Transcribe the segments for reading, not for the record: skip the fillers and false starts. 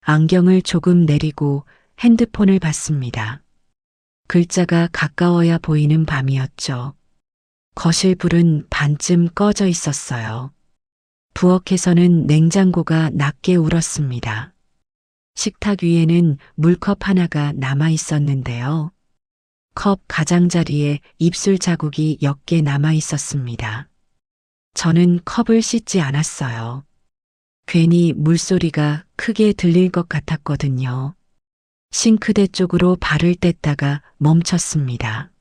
안경을 조금 내리고 핸드폰을 봤습니다. 글자가 가까워야 보이는 밤이었죠. 거실 불은 반쯤 꺼져 있었어요. 부엌에서는 냉장고가 낮게 울었습니다. 식탁 위에는 물컵 하나가 남아 있었는데요. 컵 가장자리에 입술 자국이 옅게 남아 있었습니다. 저는 컵을 씻지 않았어요. 괜히 물소리가 크게 들릴 것 같았거든요. 싱크대 쪽으로 발을 뗐다가 멈췄습니다.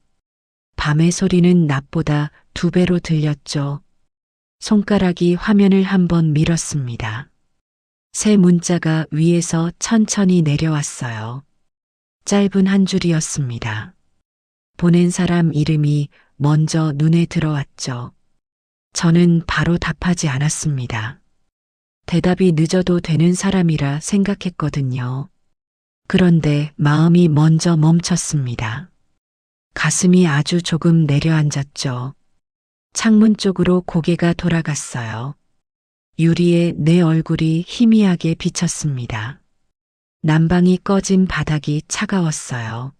밤의 소리는 낮보다 2배로 들렸죠. 손가락이 화면을 한번 밀었습니다. 새 문자가 위에서 천천히 내려왔어요. 짧은 한 줄이었습니다. 보낸 사람 이름이 먼저 눈에 들어왔죠. 저는 바로 답하지 않았습니다. 대답이 늦어도 되는 사람이라 생각했거든요. 그런데 마음이 먼저 멈췄습니다. 가슴이 아주 조금 내려앉았죠. 창문 쪽으로 고개가 돌아갔어요. 유리에 내 얼굴이 희미하게 비쳤습니다. 난방이 꺼진 바닥이 차가웠어요.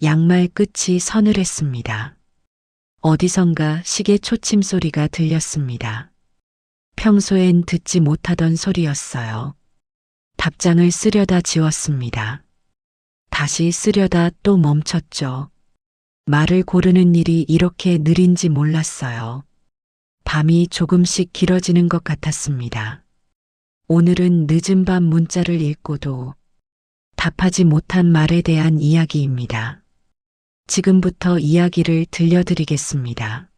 양말 끝이 서늘했습니다. 어디선가 시계 초침 소리가 들렸습니다. 평소엔 듣지 못하던 소리였어요. 답장을 쓰려다 지웠습니다. 다시 쓰려다 또 멈췄죠. 말을 고르는 일이 이렇게 느린지 몰랐어요. 밤이 조금씩 길어지는 것 같았습니다. 오늘은 늦은 밤 문자를 읽고도 답하지 못한 말에 대한 이야기입니다. 지금부터 이야기를 들려드리겠습니다.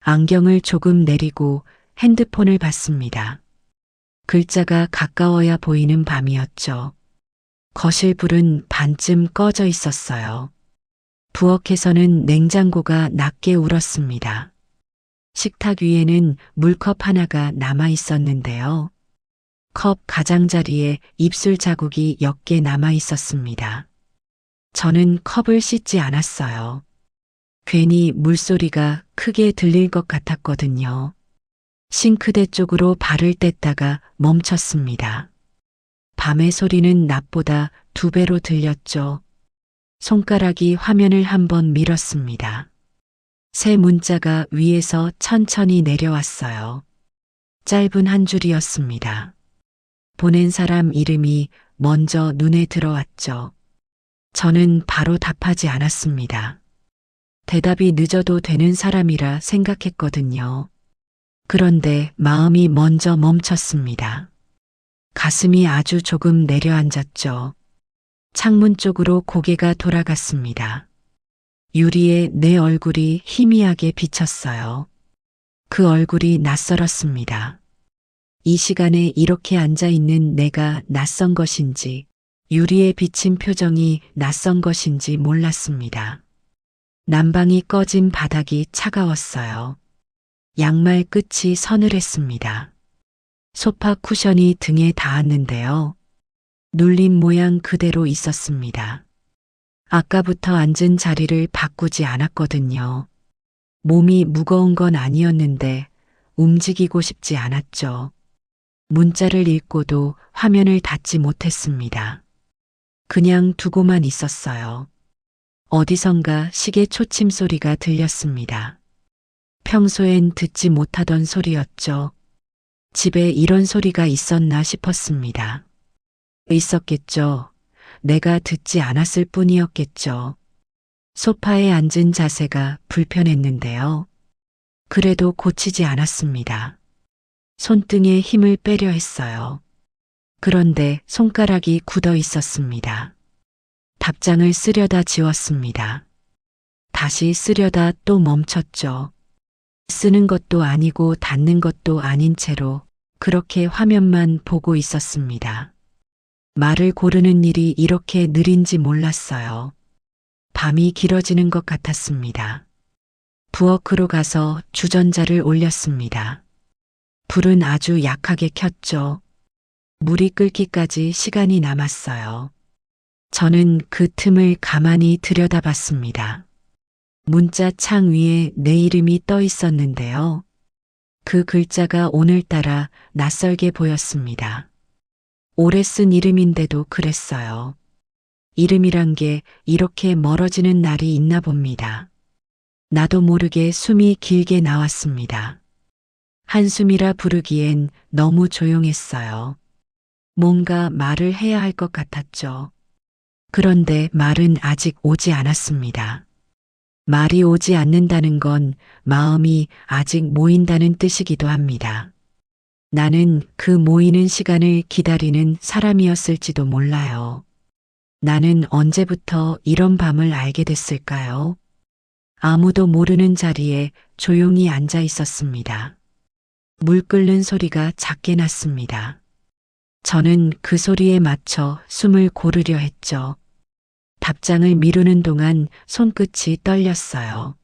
안경을 조금 내리고 핸드폰을 봤습니다. 글자가 가까워야 보이는 밤이었죠. 거실 불은 반쯤 꺼져 있었어요. 부엌에서는 냉장고가 낮게 울었습니다. 식탁 위에는 물컵 하나가 남아 있었는데요. 컵 가장자리에 입술 자국이 옅게 남아 있었습니다. 저는 컵을 씻지 않았어요. 괜히 물소리가 크게 들릴 것 같았거든요. 싱크대 쪽으로 발을 뗐다가 멈췄습니다. 밤의 소리는 낮보다 2배로 들렸죠. 손가락이 화면을 한번 밀었습니다. 새 문자가 위에서 천천히 내려왔어요. 짧은 한 줄이었습니다. 보낸 사람 이름이 먼저 눈에 들어왔죠. 저는 바로 답하지 않았습니다. 대답이 늦어도 되는 사람이라 생각했거든요. 그런데 마음이 먼저 멈췄습니다. 가슴이 아주 조금 내려앉았죠. 창문 쪽으로 고개가 돌아갔습니다. 유리에 내 얼굴이 희미하게 비쳤어요. 그 얼굴이 낯설었습니다. 이 시간에 이렇게 앉아 있는 내가 낯선 것인지, 유리에 비친 표정이 낯선 것인지 몰랐습니다. 난방이 꺼진 바닥이 차가웠어요. 양말 끝이 서늘했습니다. 소파 쿠션이 등에 닿았는데요. 눌림 모양 그대로 있었습니다. 아까부터 앉은 자리를 바꾸지 않았거든요. 몸이 무거운 건 아니었는데 움직이고 싶지 않았죠. 문자를 읽고도 화면을 닫지 못했습니다. 그냥 두고만 있었어요. 어디선가 시계 초침 소리가 들렸습니다. 평소엔 듣지 못하던 소리였죠. 집에 이런 소리가 있었나 싶었습니다. 있었겠죠. 내가 듣지 않았을 뿐이었겠죠. 소파에 앉은 자세가 불편했는데요. 그래도 고치지 않았습니다. 손등에 힘을 빼려 했어요. 그런데 손가락이 굳어 있었습니다. 답장을 쓰려다 지웠습니다. 다시 쓰려다 또 멈췄죠. 쓰는 것도 아니고 닫는 것도 아닌 채로 그렇게 화면만 보고 있었습니다. 말을 고르는 일이 이렇게 느린지 몰랐어요. 밤이 길어지는 것 같았습니다. 부엌으로 가서 주전자를 올렸습니다. 불은 아주 약하게 켰죠. 물이 끓기까지 시간이 남았어요. 저는 그 틈을 가만히 들여다봤습니다. 문자 창 위에 내 이름이 떠 있었는데요. 그 글자가 오늘따라 낯설게 보였습니다. 오래 쓴 이름인데도 그랬어요. 이름이란 게 이렇게 멀어지는 날이 있나 봅니다. 나도 모르게 숨이 길게 나왔습니다. 한숨이라 부르기엔 너무 조용했어요. 뭔가 말을 해야 할 것 같았죠. 그런데 말은 아직 오지 않았습니다. 말이 오지 않는다는 건 마음이 아직 모인다는 뜻이기도 합니다. 나는 그 모이는 시간을 기다리는 사람이었을지도 몰라요. 나는 언제부터 이런 밤을 알게 됐을까요? 아무도 모르는 자리에 조용히 앉아 있었습니다. 물 끓는 소리가 작게 났습니다. 저는 그 소리에 맞춰 숨을 고르려 했죠. 답장을 미루는 동안 손끝이 떨렸어요.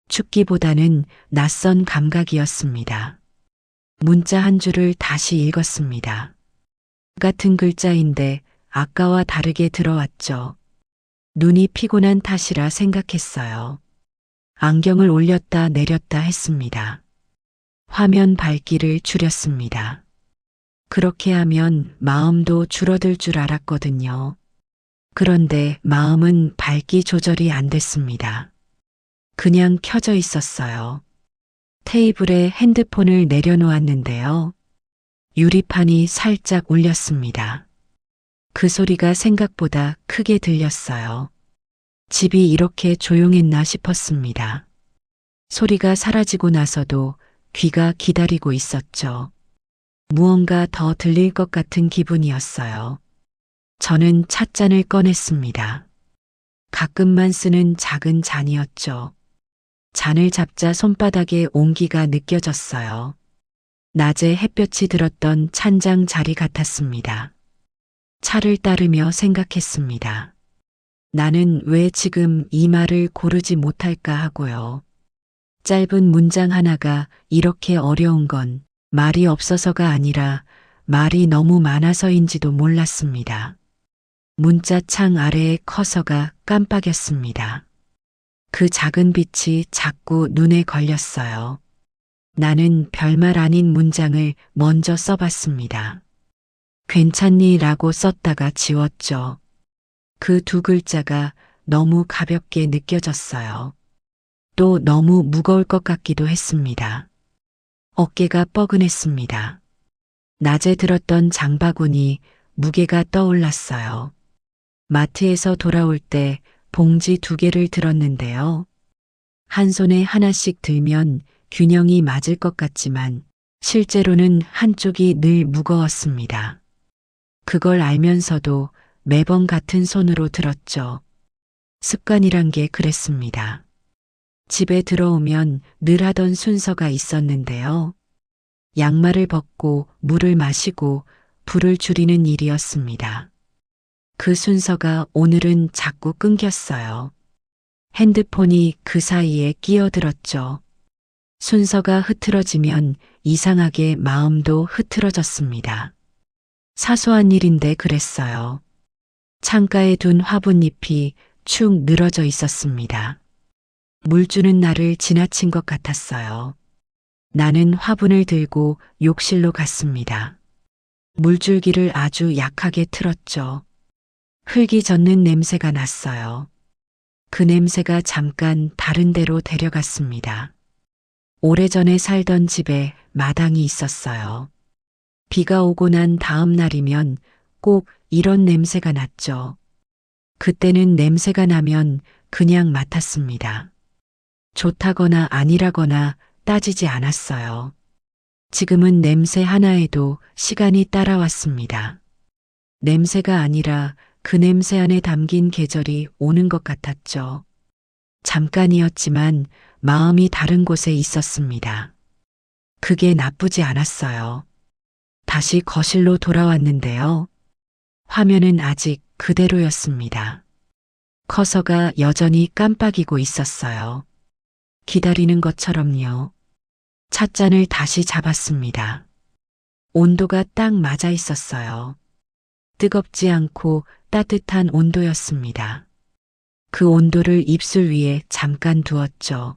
춥기보다는 낯선 감각이었습니다. 문자 한 줄을 다시 읽었습니다. 같은 글자인데 아까와 다르게 들어왔죠. 눈이 피곤한 탓이라 생각했어요. 안경을 올렸다 내렸다 했습니다. 화면 밝기를 줄였습니다. 그렇게 하면 마음도 줄어들 줄 알았거든요. 그런데 마음은 밝기 조절이 안 됐습니다. 그냥 켜져 있었어요. 테이블에 핸드폰을 내려놓았는데요. 유리판이 살짝 울렸습니다. 그 소리가 생각보다 크게 들렸어요. 집이 이렇게 조용했나 싶었습니다. 소리가 사라지고 나서도 귀가 기다리고 있었죠. 무언가 더 들릴 것 같은 기분이었어요. 저는 찻잔을 꺼냈습니다. 가끔만 쓰는 작은 잔이었죠. 잔을 잡자 손바닥에 온기가 느껴졌어요. 낮에 햇볕이 들었던 찬장 자리 같았습니다. 차를 따르며 생각했습니다. 나는 왜 지금 이 말을 고르지 못할까 하고요. 짧은 문장 하나가 이렇게 어려운 건 말이 없어서가 아니라 말이 너무 많아서인지도 몰랐습니다. 문자 창 아래의 커서가 깜빡였습니다. 그 작은 빛이 자꾸 눈에 걸렸어요. 나는 별말 아닌 문장을 먼저 써봤습니다. 괜찮니? 라고 썼다가 지웠죠. 그 두 글자가 너무 가볍게 느껴졌어요. 또 너무 무거울 것 같기도 했습니다. 어깨가 뻐근했습니다. 낮에 들었던 장바구니 무게가 떠올랐어요. 마트에서 돌아올 때 봉지 2개를 들었는데요. 한 손에 하나씩 들면 균형이 맞을 것 같지만 실제로는 한쪽이 늘 무거웠습니다. 그걸 알면서도 매번 같은 손으로 들었죠. 습관이란 게 그랬습니다. 집에 들어오면 늘 하던 순서가 있었는데요. 양말을 벗고 물을 마시고 불을 줄이는 일이었습니다. 그 순서가 오늘은 자꾸 끊겼어요. 핸드폰이 그 사이에 끼어들었죠. 순서가 흐트러지면 이상하게 마음도 흐트러졌습니다. 사소한 일인데 그랬어요. 창가에 둔 화분잎이 축 늘어져 있었습니다. 물 주는 날을 지나친 것 같았어요. 나는 화분을 들고 욕실로 갔습니다. 물줄기를 아주 약하게 틀었죠. 흙이 젖는 냄새가 났어요. 그 냄새가 잠깐 다른 데로 데려갔습니다. 오래전에 살던 집에 마당이 있었어요. 비가 오고 난 다음 날이면 꼭 이런 냄새가 났죠. 그때는 냄새가 나면 그냥 맡았습니다. 좋다거나 아니라거나 따지지 않았어요. 지금은 냄새 하나에도 시간이 따라왔습니다. 냄새가 아니라 그 냄새 안에 담긴 계절이 오는 것 같았죠. 잠깐이었지만 마음이 다른 곳에 있었습니다. 그게 나쁘지 않았어요. 다시 거실로 돌아왔는데요. 화면은 아직 그대로였습니다. 커서가 여전히 깜빡이고 있었어요. 기다리는 것처럼요. 찻잔을 다시 잡았습니다. 온도가 딱 맞아 있었어요. 뜨겁지 않고 따뜻한 온도였습니다. 그 온도를 입술 위에 잠깐 두었죠.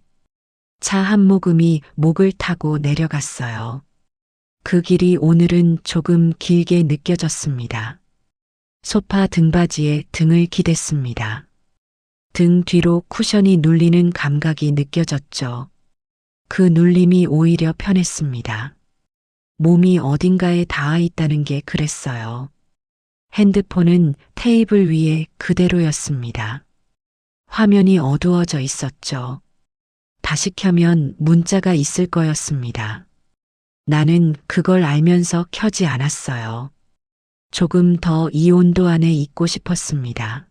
차 한 모금이 목을 타고 내려갔어요. 그 길이 오늘은 조금 길게 느껴졌습니다. 소파 등받이에 등을 기댔습니다. 등 뒤로 쿠션이 눌리는 감각이 느껴졌죠. 그 눌림이 오히려 편했습니다. 몸이 어딘가에 닿아 있다는 게 그랬어요. 핸드폰은 테이블 위에 그대로였습니다. 화면이 어두워져 있었죠. 다시 켜면 문자가 있을 거였습니다. 나는 그걸 알면서 켜지 않았어요. 조금 더 이 온도 안에 있고 싶었습니다.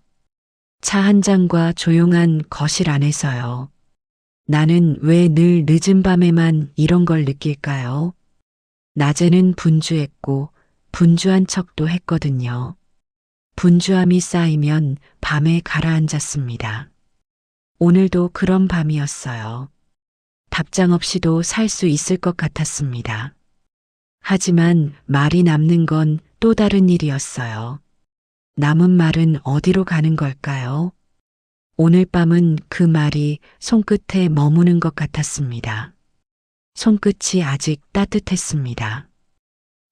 차 한 잔과 조용한 거실 안에서요. 나는 왜 늘 늦은 밤에만 이런 걸 느낄까요? 낮에는 분주했고 분주한 척도 했거든요. 분주함이 쌓이면 밤에 가라앉았습니다. 오늘도 그런 밤이었어요. 답장 없이도 살 수 있을 것 같았습니다. 하지만 말이 남는 건 또 다른 일이었어요. 남은 말은 어디로 가는 걸까요? 오늘 밤은 그 말이 손끝에 머무는 것 같았습니다. 손끝이 아직 따뜻했습니다.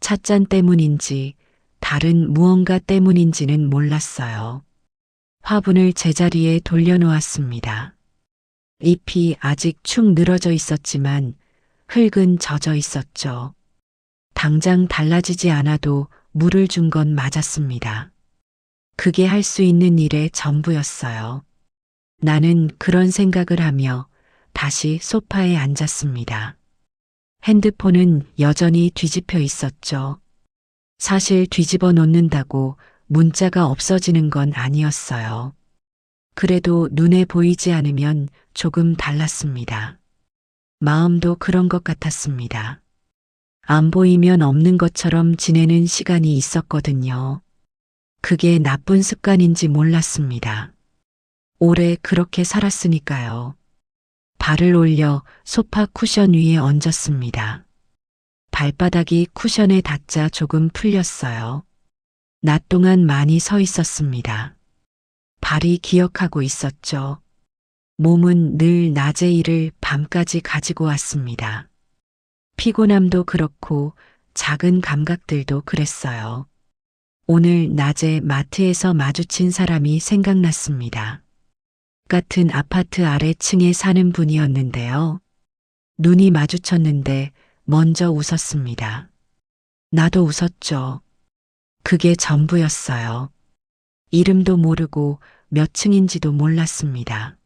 찻잔 때문인지 다른 무언가 때문인지는 몰랐어요. 화분을 제자리에 돌려놓았습니다. 잎이 아직 축 늘어져 있었지만 흙은 젖어 있었죠. 당장 달라지지 않아도 물을 준 건 맞았습니다. 그게 할 수 있는 일의 전부였어요. 나는 그런 생각을 하며 다시 소파에 앉았습니다. 핸드폰은 여전히 뒤집혀 있었죠. 사실 뒤집어 놓는다고 문자가 없어지는 건 아니었어요. 그래도 눈에 보이지 않으면 조금 달랐습니다. 마음도 그런 것 같았습니다. 안 보이면 없는 것처럼 지내는 시간이 있었거든요. 그게 나쁜 습관인지 몰랐습니다. 오래 그렇게 살았으니까요. 발을 올려 소파 쿠션 위에 얹었습니다. 발바닥이 쿠션에 닿자 조금 풀렸어요. 낮 동안 많이 서 있었습니다. 발이 기억하고 있었죠. 몸은 늘 낮의 일을 밤까지 가지고 왔습니다. 피곤함도 그렇고 작은 감각들도 그랬어요. 오늘 낮에 마트에서 마주친 사람이 생각났습니다. 같은 아파트 아래층에 사는 분이었는데요. 눈이 마주쳤는데 먼저 웃었습니다. 나도 웃었죠. 그게 전부였어요. 이름도 모르고 몇 층인지도 몰랐습니다.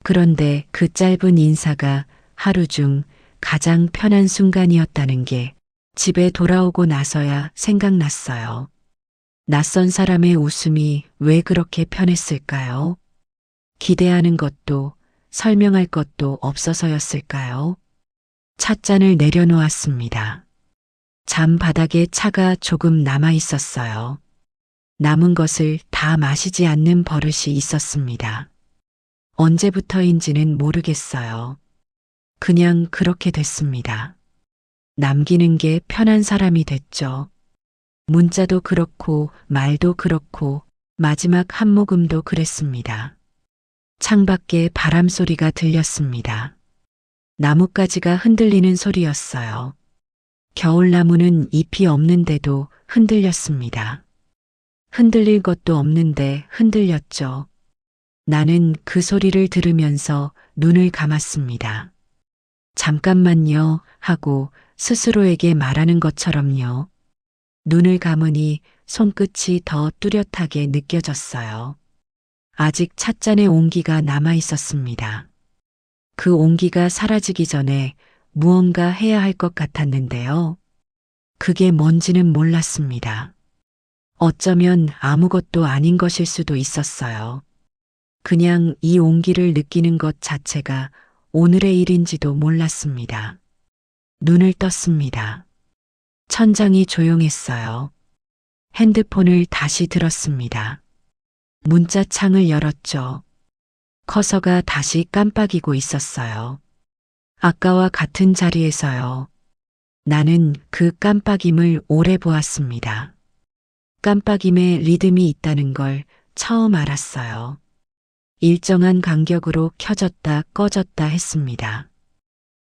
그런데 그 짧은 인사가 하루 중 가장 편한 순간이었다는 게 집에 돌아오고 나서야 생각났어요. 낯선 사람의 웃음이 왜 그렇게 편했을까요? 기대하는 것도 설명할 것도 없어서였을까요? 찻잔을 내려놓았습니다. 잠 바닥에 차가 조금 남아 있었어요. 남은 것을 다 마시지 않는 버릇이 있었습니다. 언제부터인지는 모르겠어요. 그냥 그렇게 됐습니다. 남기는 게 편한 사람이 됐죠. 문자도 그렇고 말도 그렇고 마지막 한 모금도 그랬습니다. 창밖에 바람 소리가 들렸습니다. 나뭇가지가 흔들리는 소리였어요. 겨울나무는 잎이 없는데도 흔들렸습니다. 흔들릴 것도 없는데 흔들렸죠. 나는 그 소리를 들으면서 눈을 감았습니다. 잠깐만요 하고 스스로에게 말하는 것처럼요. 눈을 감으니 손끝이 더 뚜렷하게 느껴졌어요. 아직 찻잔의 온기가 남아 있었습니다. 그 온기가 사라지기 전에 무언가 해야 할 것 같았는데요. 그게 뭔지는 몰랐습니다. 어쩌면 아무것도 아닌 것일 수도 있었어요. 그냥 이 온기를 느끼는 것 자체가 오늘의 일인지도 몰랐습니다. 눈을 떴습니다. 천장이 조용했어요. 핸드폰을 다시 들었습니다. 문자창을 열었죠. 커서가 다시 깜빡이고 있었어요. 아까와 같은 자리에서요. 나는 그 깜빡임을 오래 보았습니다. 깜빡임에 리듬이 있다는 걸 처음 알았어요. 일정한 간격으로 켜졌다 꺼졌다 했습니다.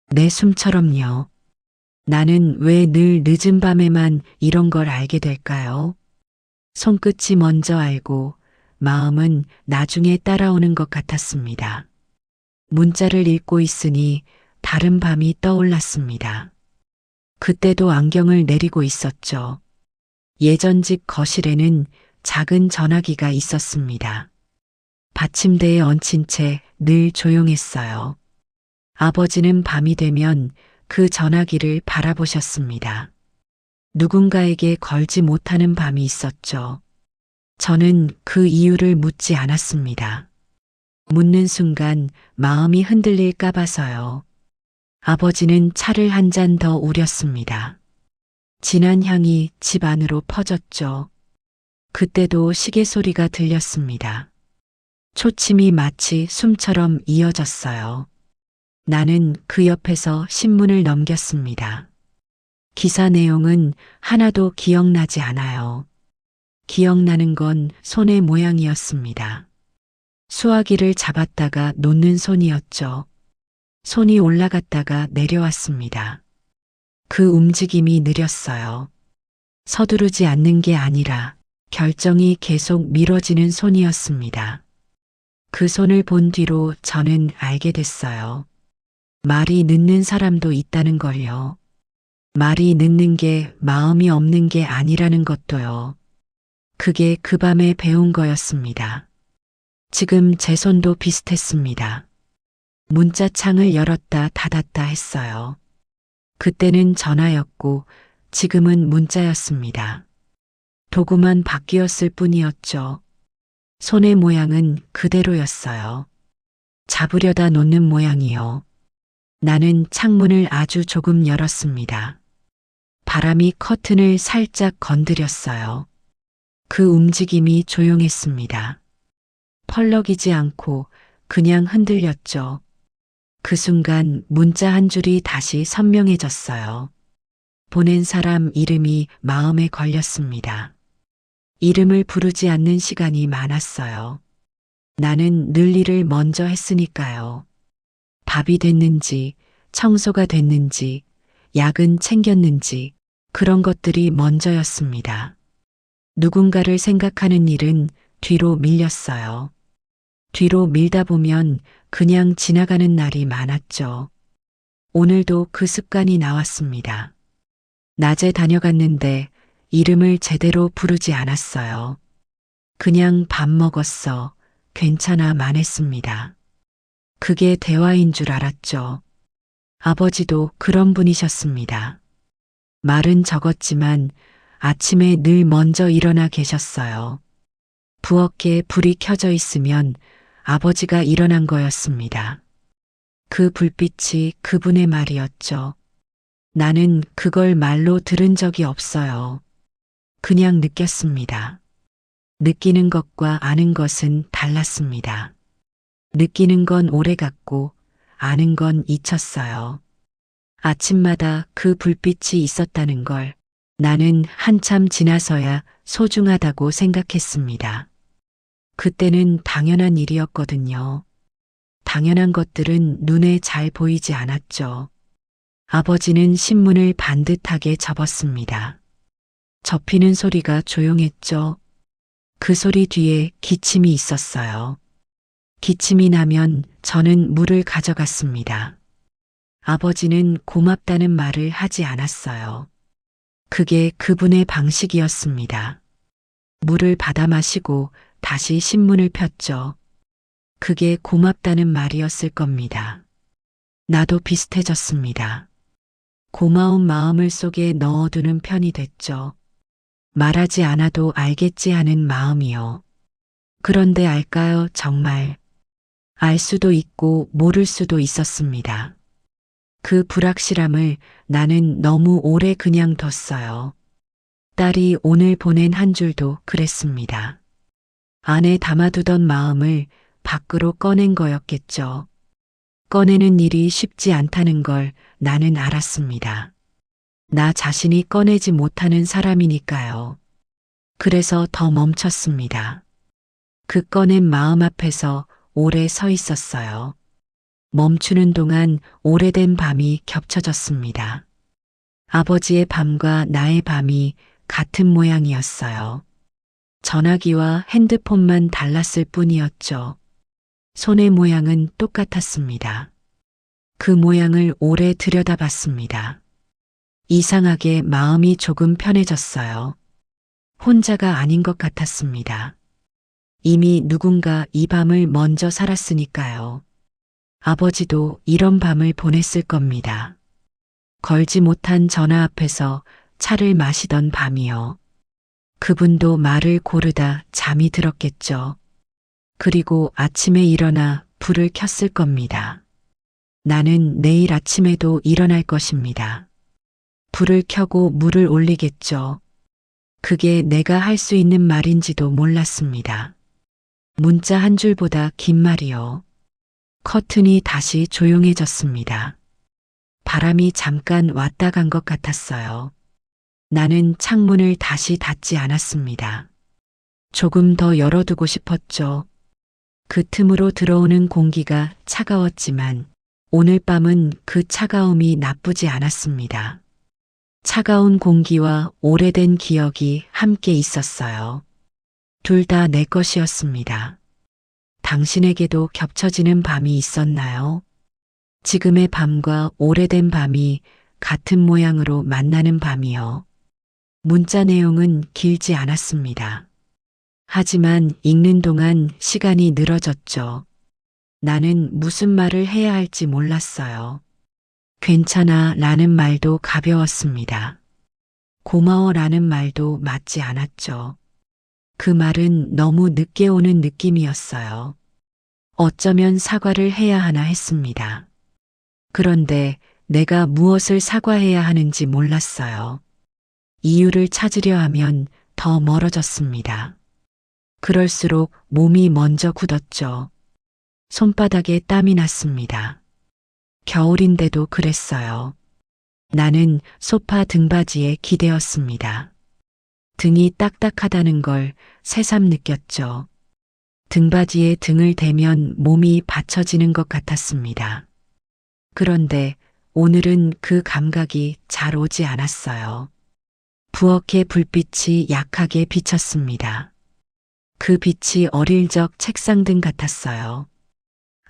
내 숨처럼요. 나는 왜 늘 늦은 밤에만 이런 걸 알게 될까요? 손끝이 먼저 알고 마음은 나중에 따라오는 것 같았습니다. 문자를 읽고 있으니 다른 밤이 떠올랐습니다. 그때도 안경을 내리고 있었죠. 예전 집 거실에는 작은 전화기가 있었습니다. 받침대에 얹힌 채 늘 조용했어요. 아버지는 밤이 되면 그 전화기를 바라보셨습니다. 누군가에게 걸지 못하는 밤이 있었죠. 저는 그 이유를 묻지 않았습니다. 묻는 순간 마음이 흔들릴까 봐서요. 아버지는 차를 한 잔 더 우렸습니다. 진한 향이 집 안으로 퍼졌죠. 그때도 시계 소리가 들렸습니다. 초침이 마치 숨처럼 이어졌어요. 나는 그 옆에서 신문을 넘겼습니다. 기사 내용은 하나도 기억나지 않아요. 기억나는 건 손의 모양이었습니다. 수화기를 잡았다가 놓는 손이었죠. 손이 올라갔다가 내려왔습니다. 그 움직임이 느렸어요. 서두르지 않는 게 아니라 결정이 계속 미뤄지는 손이었습니다. 그 손을 본 뒤로 저는 알게 됐어요. 말이 늦는 사람도 있다는 걸요. 말이 늦는 게 마음이 없는 게 아니라는 것도요. 그게 그 밤에 배운 거였습니다. 지금 제 손도 비슷했습니다. 문자창을 열었다 닫았다 했어요. 그때는 전화였고 지금은 문자였습니다. 도구만 바뀌었을 뿐이었죠. 손의 모양은 그대로였어요. 잡으려다 놓는 모양이요. 나는 창문을 아주 조금 열었습니다. 바람이 커튼을 살짝 건드렸어요. 그 움직임이 조용했습니다. 펄럭이지 않고 그냥 흔들렸죠. 그 순간 문자 한 줄이 다시 선명해졌어요. 보낸 사람 이름이 마음에 걸렸습니다. 이름을 부르지 않는 시간이 많았어요. 나는 늘 일을 먼저 했으니까요. 밥이 됐는지, 청소가 됐는지, 약은 챙겼는지, 그런 것들이 먼저였습니다. 누군가를 생각하는 일은 뒤로 밀렸어요. 뒤로 밀다 보면 그냥 지나가는 날이 많았죠. 오늘도 그 습관이 나왔습니다. 낮에 다녀갔는데 이름을 제대로 부르지 않았어요. 그냥 밥 먹었어. 괜찮아만 했습니다. 그게 대화인 줄 알았죠. 아버지도 그런 분이셨습니다. 말은 적었지만 아침에 늘 먼저 일어나 계셨어요. 부엌에 불이 켜져 있으면 아버지가 일어난 거였습니다. 그 불빛이 그분의 말이었죠. 나는 그걸 말로 들은 적이 없어요. 그냥 느꼈습니다. 느끼는 것과 아는 것은 달랐습니다. 느끼는 건 오래갔고 아는 건 잊혔어요. 아침마다 그 불빛이 있었다는 걸 나는 한참 지나서야 소중하다고 생각했습니다. 그때는 당연한 일이었거든요. 당연한 것들은 눈에 잘 보이지 않았죠. 아버지는 신문을 반듯하게 접었습니다. 접히는 소리가 조용했죠. 그 소리 뒤에 기침이 있었어요. 기침이 나면 저는 물을 가져갔습니다. 아버지는 고맙다는 말을 하지 않았어요. 그게 그분의 방식이었습니다. 물을 받아 마시고 다시 신문을 폈죠. 그게 고맙다는 말이었을 겁니다. 나도 비슷해졌습니다. 고마운 마음을 속에 넣어두는 편이 됐죠. 말하지 않아도 알겠지 하는 마음이요. 그런데 알까요, 정말? 알 수도 있고 모를 수도 있었습니다. 그 불확실함을 나는 너무 오래 그냥 뒀어요. 딸이 오늘 보낸 한 줄도 그랬습니다. 안에 담아두던 마음을 밖으로 꺼낸 거였겠죠. 꺼내는 일이 쉽지 않다는 걸 나는 알았습니다. 나 자신이 꺼내지 못하는 사람이니까요. 그래서 더 멈췄습니다. 그 꺼낸 마음 앞에서 오래 서 있었어요. 멈추는 동안 오래된 밤이 겹쳐졌습니다. 아버지의 밤과 나의 밤이 같은 모양이었어요. 전화기와 핸드폰만 달랐을 뿐이었죠. 손의 모양은 똑같았습니다. 그 모양을 오래 들여다봤습니다. 이상하게 마음이 조금 편해졌어요. 혼자가 아닌 것 같았습니다. 이미 누군가 이 밤을 먼저 살았으니까요. 아버지도 이런 밤을 보냈을 겁니다. 걸지 못한 전화 앞에서 차를 마시던 밤이요. 그분도 말을 고르다 잠이 들었겠죠. 그리고 아침에 일어나 불을 켰을 겁니다. 나는 내일 아침에도 일어날 것입니다. 불을 켜고 물을 올리겠죠. 그게 내가 할 수 있는 말인지도 몰랐습니다. 문자 한 줄보다 긴 말이요. 커튼이 다시 조용해졌습니다. 바람이 잠깐 왔다 간 것 같았어요. 나는 창문을 다시 닫지 않았습니다. 조금 더 열어두고 싶었죠. 그 틈으로 들어오는 공기가 차가웠지만 오늘 밤은 그 차가움이 나쁘지 않았습니다. 차가운 공기와 오래된 기억이 함께 있었어요. 둘 다 내 것이었습니다. 당신에게도 겹쳐지는 밤이 있었나요? 지금의 밤과 오래된 밤이 같은 모양으로 만나는 밤이요. 문자 내용은 길지 않았습니다. 하지만 읽는 동안 시간이 늘어졌죠. 나는 무슨 말을 해야 할지 몰랐어요. 괜찮아 라는 말도 가벼웠습니다. 고마워 라는 말도 맞지 않았죠. 그 말은 너무 늦게 오는 느낌이었어요. 어쩌면 사과를 해야 하나 했습니다. 그런데 내가 무엇을 사과해야 하는지 몰랐어요. 이유를 찾으려 하면 더 멀어졌습니다. 그럴수록 몸이 먼저 굳었죠. 손바닥에 땀이 났습니다. 겨울인데도 그랬어요. 나는 소파 등받이에 기대었습니다. 등이 딱딱하다는 걸 새삼 느꼈죠. 등받이에 등을 대면 몸이 받쳐지는 것 같았습니다. 그런데 오늘은 그 감각이 잘 오지 않았어요. 부엌의 불빛이 약하게 비쳤습니다. 그 빛이 어릴 적 책상등 같았어요.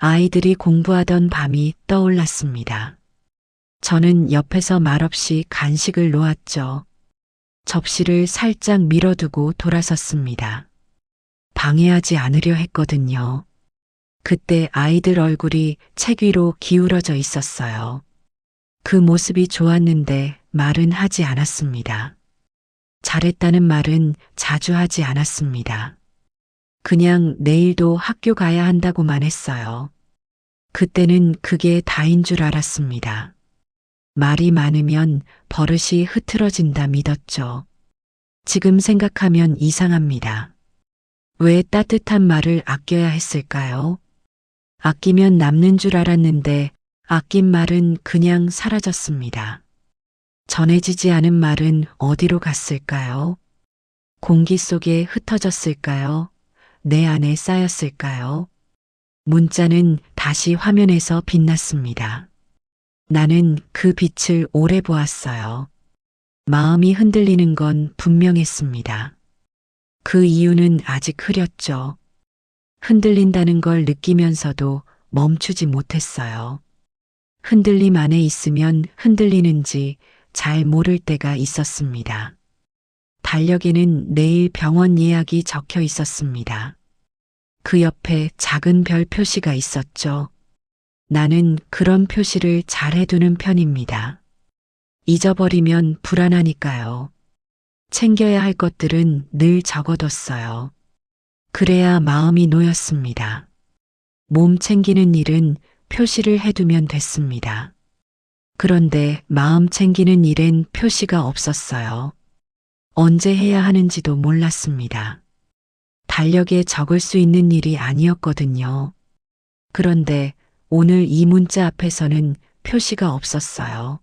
아이들이 공부하던 밤이 떠올랐습니다. 저는 옆에서 말없이 간식을 놓았죠. 접시를 살짝 밀어두고 돌아섰습니다. 방해하지 않으려 했거든요. 그때 아이들 얼굴이 책 위로 기울어져 있었어요. 그 모습이 좋았는데 말은 하지 않았습니다. 잘했다는 말은 자주 하지 않았습니다. 그냥 내일도 학교 가야 한다고만 했어요. 그때는 그게 다인 줄 알았습니다. 말이 많으면 버릇이 흐트러진다 믿었죠. 지금 생각하면 이상합니다. 왜 따뜻한 말을 아껴야 했을까요? 아끼면 남는 줄 알았는데 아낀 말은 그냥 사라졌습니다. 전해지지 않은 말은 어디로 갔을까요? 공기 속에 흩어졌을까요? 내 안에 쌓였을까요? 문자는 다시 화면에서 빛났습니다. 나는 그 빛을 오래 보았어요. 마음이 흔들리는 건 분명했습니다. 그 이유는 아직 흐렸죠. 흔들린다는 걸 느끼면서도 멈추지 못했어요. 흔들림 안에 있으면 흔들리는지 잘 모를 때가 있었습니다. 달력에는 내일 병원 예약이 적혀 있었습니다. 그 옆에 작은 별 표시가 있었죠. 나는 그런 표시를 잘 해두는 편입니다. 잊어버리면 불안하니까요. 챙겨야 할 것들은 늘 적어뒀어요. 그래야 마음이 놓였습니다. 몸 챙기는 일은 표시를 해두면 됐습니다. 그런데 마음 챙기는 일엔 표시가 없었어요. 언제 해야 하는지도 몰랐습니다. 달력에 적을 수 있는 일이 아니었거든요. 그런데 오늘 이 문자 앞에서는 표시가 없었어요.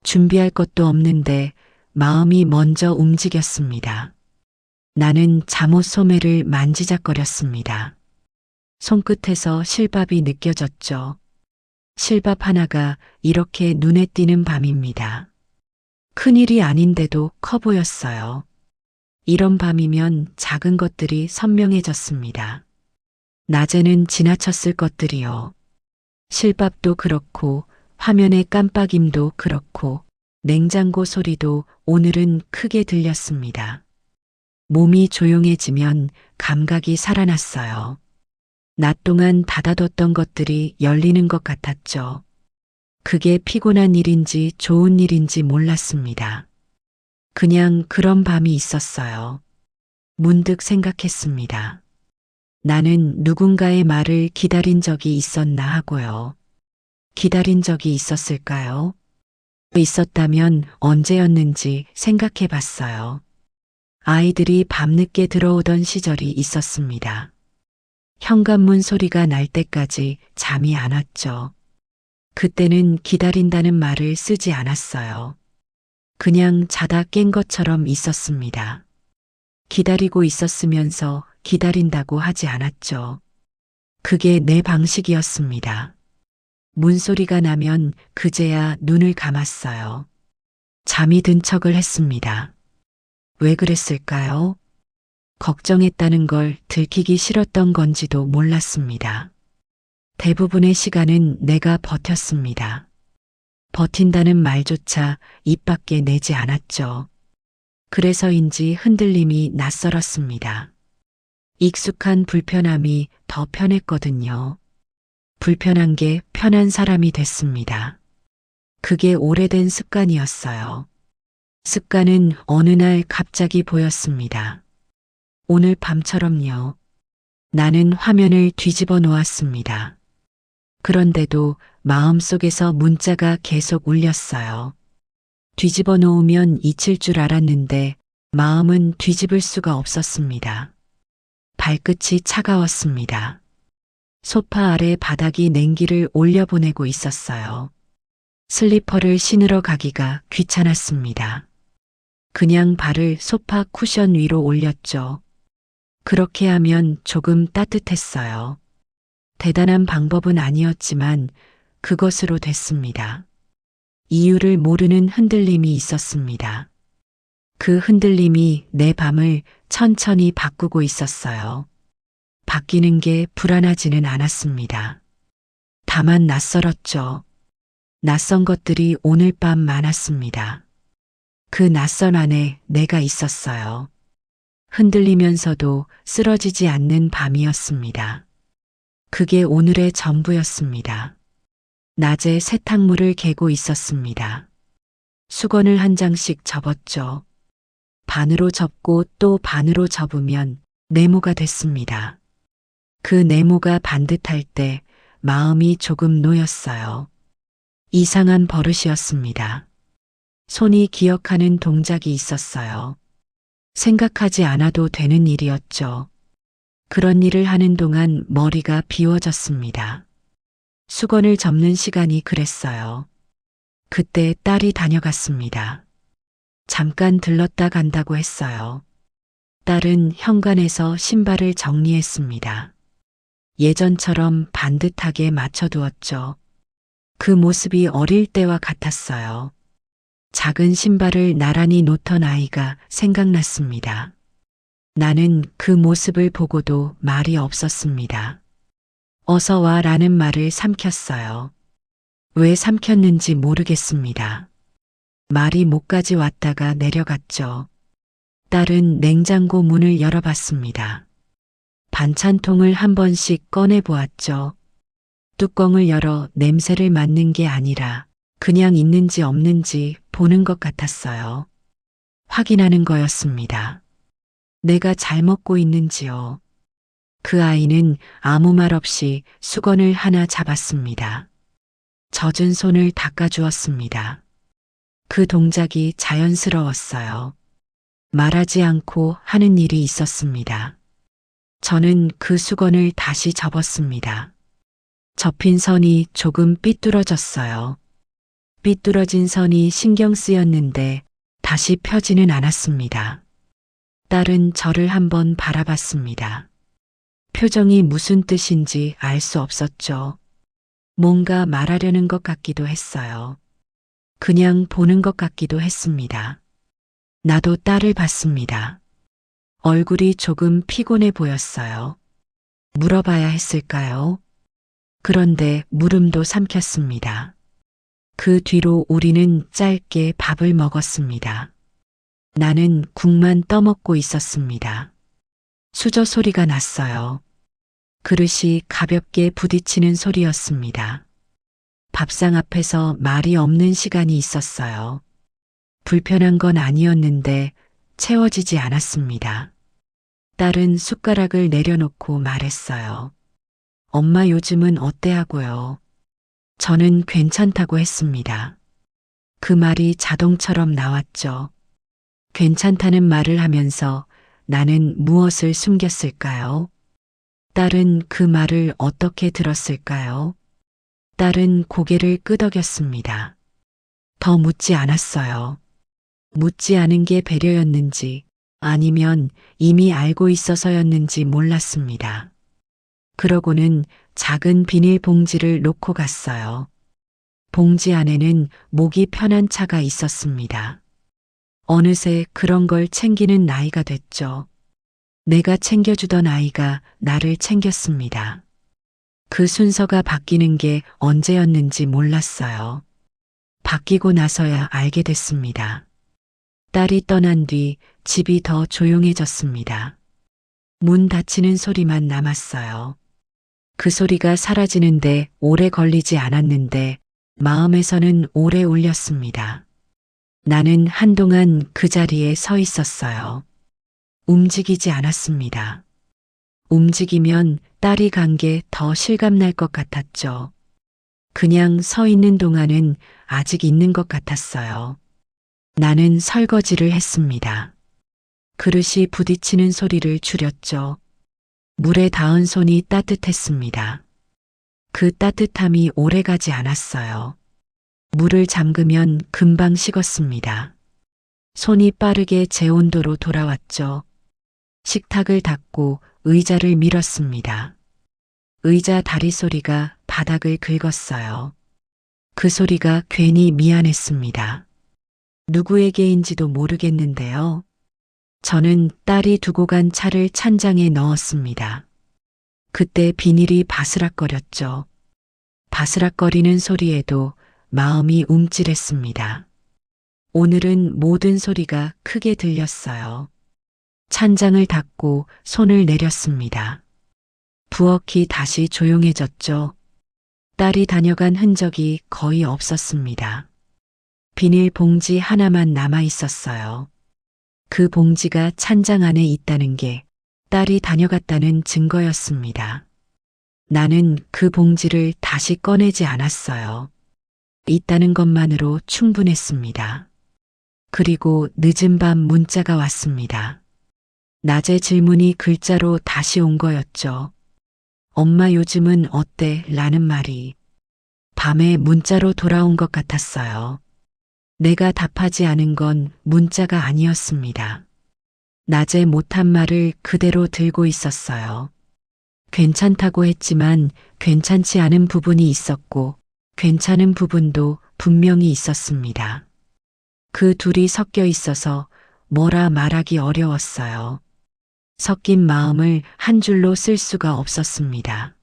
준비할 것도 없는데 마음이 먼저 움직였습니다. 나는 잠옷 소매를 만지작거렸습니다. 손끝에서 실밥이 느껴졌죠. 실밥 하나가 이렇게 눈에 띄는 밤입니다. 큰일이 아닌데도 커 보였어요. 이런 밤이면 작은 것들이 선명해졌습니다. 낮에는 지나쳤을 것들이요. 실밥도 그렇고 화면의 깜빡임도 그렇고 냉장고 소리도 오늘은 크게 들렸습니다. 몸이 조용해지면 감각이 살아났어요. 낮 동안 닫아뒀던 것들이 열리는 것 같았죠. 그게 피곤한 일인지 좋은 일인지 몰랐습니다. 그냥 그런 밤이 있었어요. 문득 생각했습니다. 나는 누군가의 말을 기다린 적이 있었나 하고요. 기다린 적이 있었을까요? 있었다면 언제였는지 생각해 봤어요. 아이들이 밤늦게 들어오던 시절이 있었습니다. 현관문 소리가 날 때까지 잠이 안 왔죠. 그때는 기다린다는 말을 쓰지 않았어요. 그냥 자다 깬 것처럼 있었습니다. 기다리고 있었으면서 기다린다고 하지 않았죠. 그게 내 방식이었습니다. 문소리가 나면 그제야 눈을 감았어요. 잠이 든 척을 했습니다. 왜 그랬을까요? 걱정했다는 걸 들키기 싫었던 건지도 몰랐습니다. 대부분의 시간은 내가 버텼습니다. 버틴다는 말조차 입 밖에 내지 않았죠. 그래서인지 흔들림이 낯설었습니다. 익숙한 불편함이 더 편했거든요. 불편한 게 편한 사람이 됐습니다. 그게 오래된 습관이었어요. 습관은 어느 날 갑자기 보였습니다. 오늘 밤처럼요. 나는 화면을 뒤집어 놓았습니다. 그런데도 마음속에서 문자가 계속 울렸어요. 뒤집어 놓으면 잊힐 줄 알았는데 마음은 뒤집을 수가 없었습니다. 발끝이 차가웠습니다. 소파 아래 바닥이 냉기를 올려보내고 있었어요. 슬리퍼를 신으러 가기가 귀찮았습니다. 그냥 발을 소파 쿠션 위로 올렸죠. 그렇게 하면 조금 따뜻했어요. 대단한 방법은 아니었지만 그것으로 됐습니다. 이유를 모르는 흔들림이 있었습니다. 그 흔들림이 내 밤을 천천히 바꾸고 있었어요. 바뀌는 게 불안하지는 않았습니다. 다만 낯설었죠. 낯선 것들이 오늘 밤 많았습니다. 그 낯선 안에 내가 있었어요. 흔들리면서도 쓰러지지 않는 밤이었습니다. 그게 오늘의 전부였습니다. 낮에 세탁물을 개고 있었습니다. 수건을 한 장씩 접었죠. 반으로 접고 또 반으로 접으면 네모가 됐습니다. 그 네모가 반듯할 때 마음이 조금 놓였어요. 이상한 버릇이었습니다. 손이 기억하는 동작이 있었어요. 생각하지 않아도 되는 일이었죠. 그런 일을 하는 동안 머리가 비워졌습니다. 수건을 접는 시간이 그랬어요. 그때 딸이 다녀갔습니다. 잠깐 들렀다 간다고 했어요. 딸은 현관에서 신발을 정리했습니다. 예전처럼 반듯하게 맞춰두었죠. 그 모습이 어릴 때와 같았어요. 작은 신발을 나란히 놓던 아이가 생각났습니다. 나는 그 모습을 보고도 말이 없었습니다. 어서 와 라는 말을 삼켰어요. 왜 삼켰는지 모르겠습니다. 말이 목까지 왔다가 내려갔죠. 딸은 냉장고 문을 열어봤습니다. 반찬통을 한 번씩 꺼내 보았죠. 뚜껑을 열어 냄새를 맡는 게 아니라 그냥 있는지 없는지 보는 것 같았어요. 확인하는 거였습니다. 내가 잘 먹고 있는지요. 그 아이는 아무 말 없이 수건을 하나 잡았습니다. 젖은 손을 닦아주었습니다. 그 동작이 자연스러웠어요. 말하지 않고 하는 일이 있었습니다. 저는 그 수건을 다시 접었습니다. 접힌 선이 조금 삐뚤어졌어요. 삐뚤어진 선이 신경 쓰였는데 다시 펴지는 않았습니다. 딸은 저를 한번 바라봤습니다. 표정이 무슨 뜻인지 알 수 없었죠. 뭔가 말하려는 것 같기도 했어요. 그냥 보는 것 같기도 했습니다. 나도 딸을 봤습니다. 얼굴이 조금 피곤해 보였어요. 물어봐야 했을까요? 그런데 물음도 삼켰습니다. 그 뒤로 우리는 짧게 밥을 먹었습니다. 나는 국만 떠먹고 있었습니다. 수저 소리가 났어요. 그릇이 가볍게 부딪히는 소리였습니다. 밥상 앞에서 말이 없는 시간이 있었어요. 불편한 건 아니었는데 채워지지 않았습니다. 딸은 숟가락을 내려놓고 말했어요. 엄마 요즘은 어때 하고요. 저는 괜찮다고 했습니다. 그 말이 자동처럼 나왔죠. 괜찮다는 말을 하면서 나는 무엇을 숨겼을까요? 딸은 그 말을 어떻게 들었을까요? 딸은 고개를 끄덕였습니다. 더 묻지 않았어요. 묻지 않은 게 배려였는지 아니면 이미 알고 있어서였는지 몰랐습니다. 그러고는 작은 비닐봉지를 놓고 갔어요. 봉지 안에는 목이 편한 차가 있었습니다. 어느새 그런 걸 챙기는 나이가 됐죠. 내가 챙겨주던 아이가 나를 챙겼습니다. 그 순서가 바뀌는 게 언제였는지 몰랐어요. 바뀌고 나서야 알게 됐습니다. 딸이 떠난 뒤 집이 더 조용해졌습니다. 문 닫히는 소리만 남았어요. 그 소리가 사라지는데 오래 걸리지 않았는데 마음에서는 오래 울렸습니다. 나는 한동안 그 자리에 서 있었어요. 움직이지 않았습니다. 움직이면 딸이 간 게 더 실감날 것 같았죠. 그냥 서 있는 동안은 아직 있는 것 같았어요. 나는 설거지를 했습니다. 그릇이 부딪히는 소리를 줄였죠. 물에 닿은 손이 따뜻했습니다. 그 따뜻함이 오래가지 않았어요. 물을 잠그면 금방 식었습니다. 손이 빠르게 제 온도로 돌아왔죠. 식탁을 닦고 의자를 밀었습니다. 의자 다리 소리가 바닥을 긁었어요. 그 소리가 괜히 미안했습니다. 누구에게인지도 모르겠는데요. 저는 딸이 두고 간 차를 찬장에 넣었습니다. 그때 비닐이 바스락거렸죠. 바스락거리는 소리에도 마음이 움찔했습니다. 오늘은 모든 소리가 크게 들렸어요. 찬장을 닫고 손을 내렸습니다. 부엌이 다시 조용해졌죠. 딸이 다녀간 흔적이 거의 없었습니다. 비닐 봉지 하나만 남아 있었어요. 그 봉지가 찬장 안에 있다는 게 딸이 다녀갔다는 증거였습니다. 나는 그 봉지를 다시 꺼내지 않았어요. 있다는 것만으로 충분했습니다. 그리고 늦은 밤 문자가 왔습니다. 낮에 질문이 글자로 다시 온 거였죠. 엄마 요즘은 어때? 라는 말이 밤에 문자로 돌아온 것 같았어요. 내가 답하지 않은 건 문자가 아니었습니다. 낮에 못한 말을 그대로 들고 있었어요. 괜찮다고 했지만 괜찮지 않은 부분이 있었고 괜찮은 부분도 분명히 있었습니다. 그 둘이 섞여 있어서 뭐라 말하기 어려웠어요. 섞인 마음을 한 줄로 쓸 수가 없었습니다.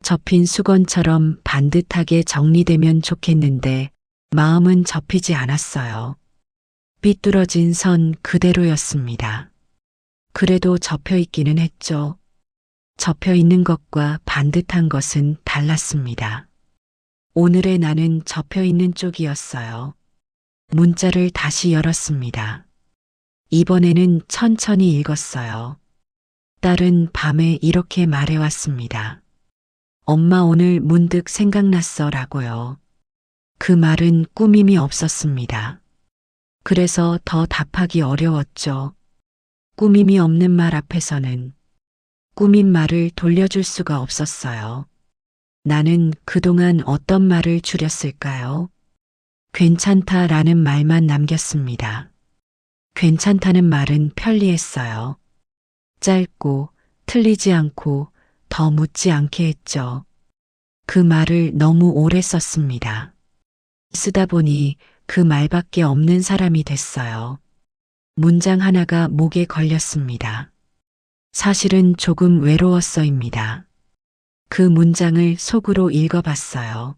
접힌 수건처럼 반듯하게 정리되면 좋겠는데 마음은 접히지 않았어요. 삐뚤어진 선 그대로였습니다. 그래도 접혀 있기는 했죠. 접혀 있는 것과 반듯한 것은 달랐습니다. 오늘의 나는 접혀 있는 쪽이었어요. 문자를 다시 열었습니다. 이번에는 천천히 읽었어요. 딸은 밤에 이렇게 말해왔습니다. 엄마 오늘 문득 생각났어 라고요. 그 말은 꾸밈이 없었습니다. 그래서 더 답하기 어려웠죠. 꾸밈이 없는 말 앞에서는 꾸민 말을 돌려줄 수가 없었어요. 나는 그동안 어떤 말을 줄였을까요? 괜찮다라는 말만 남겼습니다. 괜찮다는 말은 편리했어요. 짧고 틀리지 않고 더 묻지 않게 했죠. 그 말을 너무 오래 썼습니다. 쓰다 보니 그 말밖에 없는 사람이 됐어요. 문장 하나가 목에 걸렸습니다. 사실은 조금 외로웠어입니다. 그 문장을 속으로 읽어봤어요.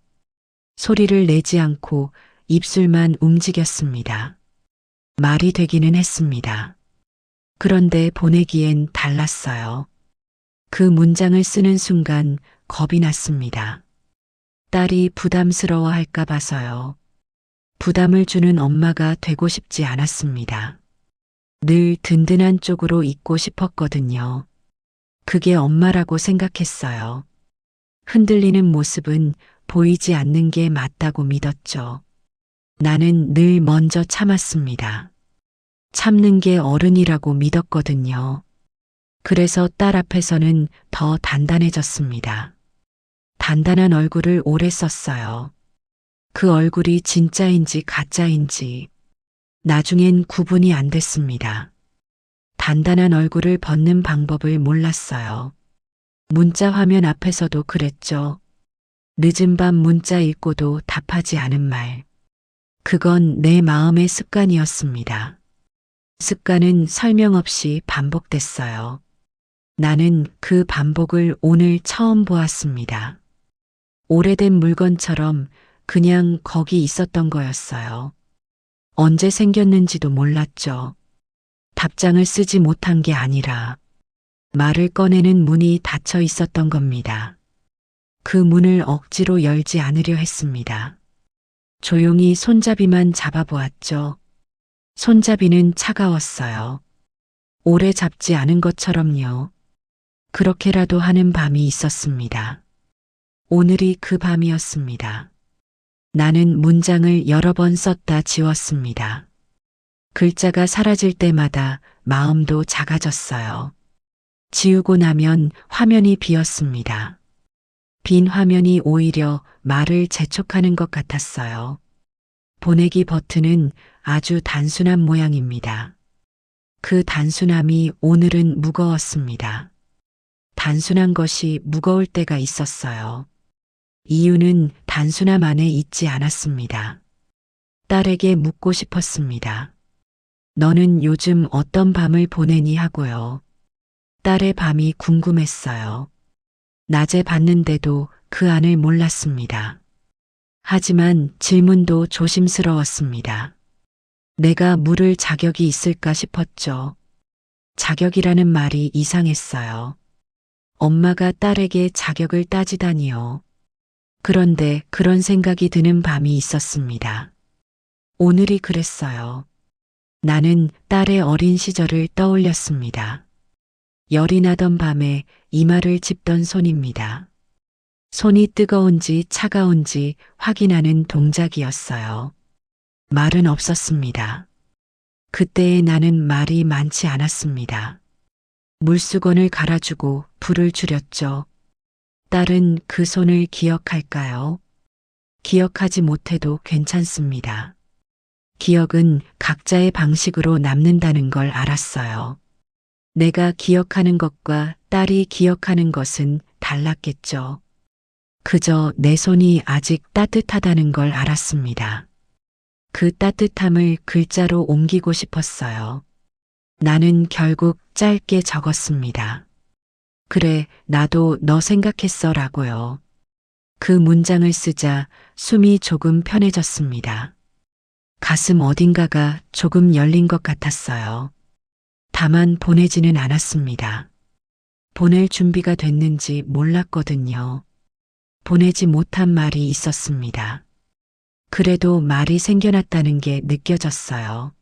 소리를 내지 않고 입술만 움직였습니다. 말이 되기는 했습니다. 그런데 보내기엔 달랐어요. 그 문장을 쓰는 순간 겁이 났습니다. 딸이 부담스러워 할까 봐서요. 부담을 주는 엄마가 되고 싶지 않았습니다. 늘 든든한 쪽으로 있고 싶었거든요. 그게 엄마라고 생각했어요. 흔들리는 모습은 보이지 않는 게 맞다고 믿었죠. 나는 늘 먼저 참았습니다. 참는 게 어른이라고 믿었거든요. 그래서 딸 앞에서는 더 단단해졌습니다. 단단한 얼굴을 오래 썼어요. 그 얼굴이 진짜인지 가짜인지 나중엔 구분이 안 됐습니다. 단단한 얼굴을 벗는 방법을 몰랐어요. 문자 화면 앞에서도 그랬죠. 늦은 밤 문자 읽고도 답하지 않은 말. 그건 내 마음의 습관이었습니다. 습관은 설명 없이 반복됐어요. 나는 그 반복을 오늘 처음 보았습니다. 오래된 물건처럼 그냥 거기 있었던 거였어요. 언제 생겼는지도 몰랐죠. 답장을 쓰지 못한 게 아니라 말을 꺼내는 문이 닫혀 있었던 겁니다. 그 문을 억지로 열지 않으려 했습니다. 조용히 손잡이만 잡아보았죠. 손잡이는 차가웠어요. 오래 잡지 않은 것처럼요. 그렇게라도 하는 밤이 있었습니다. 오늘이 그 밤이었습니다. 나는 문장을 여러 번 썼다 지웠습니다. 글자가 사라질 때마다 마음도 작아졌어요. 지우고 나면 화면이 비었습니다. 빈 화면이 오히려 말을 재촉하는 것 같았어요. 보내기 버튼은 아주 단순한 모양입니다. 그 단순함이 오늘은 무거웠습니다. 단순한 것이 무거울 때가 있었어요. 이유는 단순함 안에 있지 않았습니다. 딸에게 묻고 싶었습니다. 너는 요즘 어떤 밤을 보내니 하고요. 딸의 밤이 궁금했어요. 낮에 봤는데도 그 안을 몰랐습니다. 하지만 질문도 조심스러웠습니다. 내가 물을 자격이 있을까 싶었죠. 자격이라는 말이 이상했어요. 엄마가 딸에게 자격을 따지다니요. 그런데 그런 생각이 드는 밤이 있었습니다. 오늘이 그랬어요. 나는 딸의 어린 시절을 떠올렸습니다. 열이 나던 밤에 이마를 짚던 손입니다. 손이 뜨거운지 차가운지 확인하는 동작이었어요. 말은 없었습니다. 그때의 나는 말이 많지 않았습니다. 물수건을 갈아주고 불을 줄였죠. 딸은 그 손을 기억할까요? 기억하지 못해도 괜찮습니다. 기억은 각자의 방식으로 남는다는 걸 알았어요. 내가 기억하는 것과 딸이 기억하는 것은 달랐겠죠. 그저 내 손이 아직 따뜻하다는 걸 알았습니다. 그 따뜻함을 글자로 옮기고 싶었어요. 나는 결국 짧게 적었습니다. 그래, 나도 너 생각했어 라고요. 그 문장을 쓰자 숨이 조금 편해졌습니다. 가슴 어딘가가 조금 열린 것 같았어요. 다만 보내지는 않았습니다. 보낼 준비가 됐는지 몰랐거든요. 보내지 못한 말이 있었습니다. 그래도 말이 생겨났다는 게 느껴졌어요.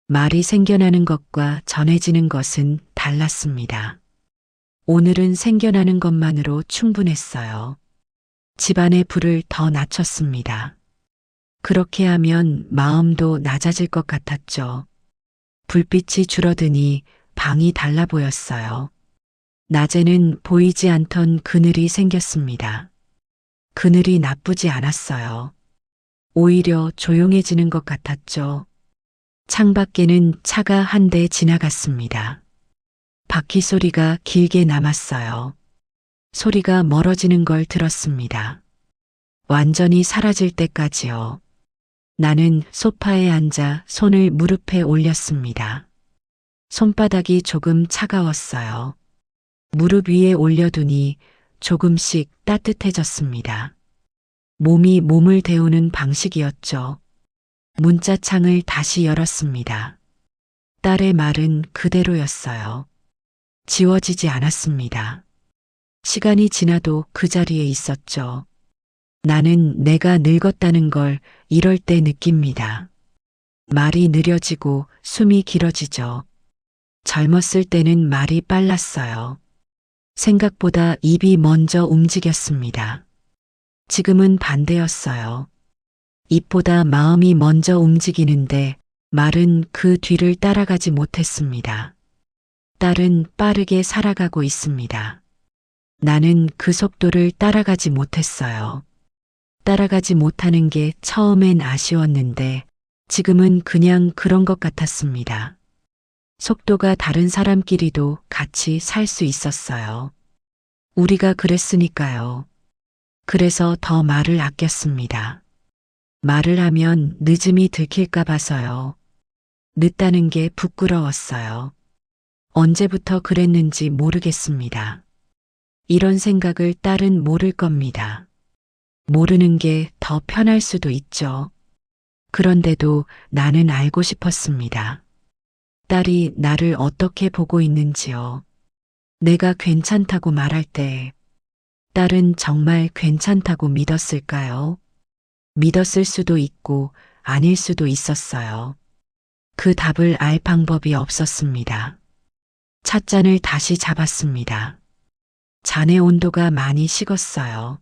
말이 생겨나는 것과 전해지는 것은 달랐습니다. 오늘은 생겨나는 것만으로 충분했어요. 집안의 불을 더 낮췄습니다. 그렇게 하면 마음도 낮아질 것 같았죠. 불빛이 줄어드니 방이 달라 보였어요. 낮에는 보이지 않던 그늘이 생겼습니다. 그늘이 나쁘지 않았어요. 오히려 조용해지는 것 같았죠. 창밖에는 차가 한 대 지나갔습니다. 바퀴 소리가 길게 남았어요. 소리가 멀어지는 걸 들었습니다. 완전히 사라질 때까지요. 나는 소파에 앉아 손을 무릎에 올렸습니다. 손바닥이 조금 차가웠어요. 무릎 위에 올려두니 조금씩 따뜻해졌습니다. 몸이 몸을 데우는 방식이었죠. 문자창을 다시 열었습니다. 딸의 말은 그대로였어요. 지워지지 않았습니다. 시간이 지나도 그 자리에 있었죠. 나는 내가 늙었다는 걸 이럴 때 느낍니다. 말이 느려지고 숨이 길어지죠. 젊었을 때는 말이 빨랐어요. 생각보다 입이 먼저 움직였습니다. 지금은 반대였어요. 입보다 마음이 먼저 움직이는데 말은 그 뒤를 따라가지 못했습니다. 딸은 빠르게 살아가고 있습니다. 나는 그 속도를 따라가지 못했어요. 따라가지 못하는 게 처음엔 아쉬웠는데 지금은 그냥 그런 것 같았습니다. 속도가 다른 사람끼리도 같이 살 수 있었어요. 우리가 그랬으니까요. 그래서 더 말을 아꼈습니다. 말을 하면 늦음이 들킬까 봐서요. 늦다는 게 부끄러웠어요. 언제부터 그랬는지 모르겠습니다. 이런 생각을 딸은 모를 겁니다. 모르는 게 더 편할 수도 있죠. 그런데도 나는 알고 싶었습니다. 딸이 나를 어떻게 보고 있는지요. 내가 괜찮다고 말할 때 딸은 정말 괜찮다고 믿었을까요? 믿었을 수도 있고 아닐 수도 있었어요. 그 답을 알 방법이 없었습니다. 찻잔을 다시 잡았습니다. 잔의 온도가 많이 식었어요.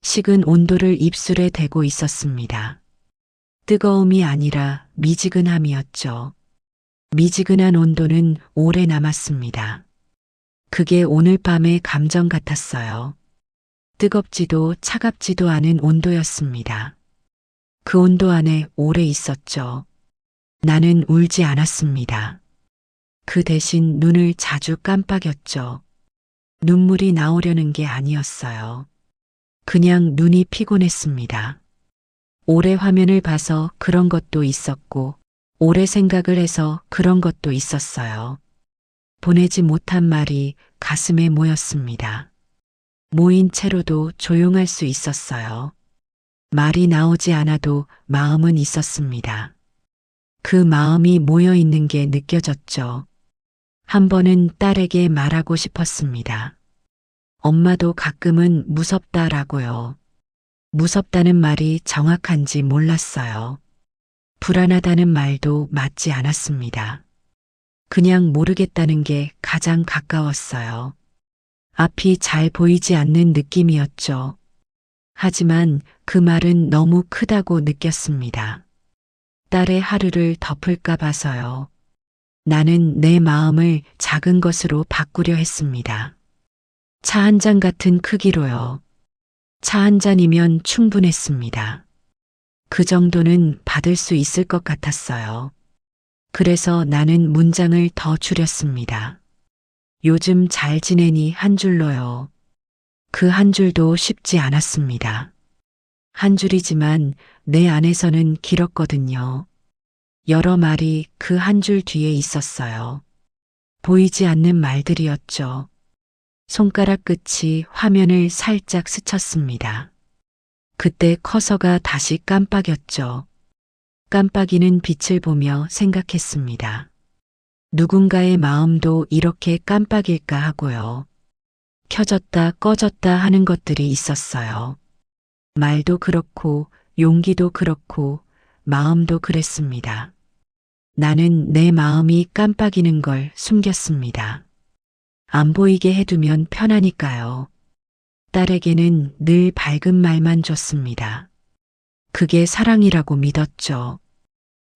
식은 온도를 입술에 대고 있었습니다. 뜨거움이 아니라 미지근함이었죠. 미지근한 온도는 오래 남았습니다. 그게 오늘 밤의 감정 같았어요. 뜨겁지도 차갑지도 않은 온도였습니다. 그 온도 안에 오래 있었죠. 나는 울지 않았습니다. 그 대신 눈을 자주 깜빡였죠. 눈물이 나오려는 게 아니었어요. 그냥 눈이 피곤했습니다. 오래 화면을 봐서 그런 것도 있었고, 오래 생각을 해서 그런 것도 있었어요. 보내지 못한 말이 가슴에 모였습니다. 모인 채로도 조용할 수 있었어요. 말이 나오지 않아도 마음은 있었습니다. 그 마음이 모여 있는 게 느껴졌죠. 한 번은 딸에게 말하고 싶었습니다. 엄마도 가끔은 무섭다라고요. 무섭다는 말이 정확한지 몰랐어요. 불안하다는 말도 맞지 않았습니다. 그냥 모르겠다는 게 가장 가까웠어요. 앞이 잘 보이지 않는 느낌이었죠. 하지만 그 말은 너무 크다고 느꼈습니다. 딸의 하루를 덮을까 봐서요. 나는 내 마음을 작은 것으로 바꾸려 했습니다. 차 한 잔 같은 크기로요. 차 한 잔이면 충분했습니다. 그 정도는 받을 수 있을 것 같았어요. 그래서 나는 문장을 더 줄였습니다. 요즘 잘 지내니 한 줄로요. 그 한 줄도 쉽지 않았습니다. 한 줄이지만 내 안에서는 길었거든요. 여러 말이 그 한 줄 뒤에 있었어요. 보이지 않는 말들이었죠. 손가락 끝이 화면을 살짝 스쳤습니다. 그때 커서가 다시 깜빡였죠. 깜빡이는 빛을 보며 생각했습니다. 누군가의 마음도 이렇게 깜빡일까 하고요. 켜졌다 꺼졌다 하는 것들이 있었어요. 말도 그렇고 용기도 그렇고 마음도 그랬습니다. 나는 내 마음이 깜빡이는 걸 숨겼습니다. 안 보이게 해두면 편하니까요. 딸에게는 늘 밝은 말만 줬습니다. 그게 사랑이라고 믿었죠.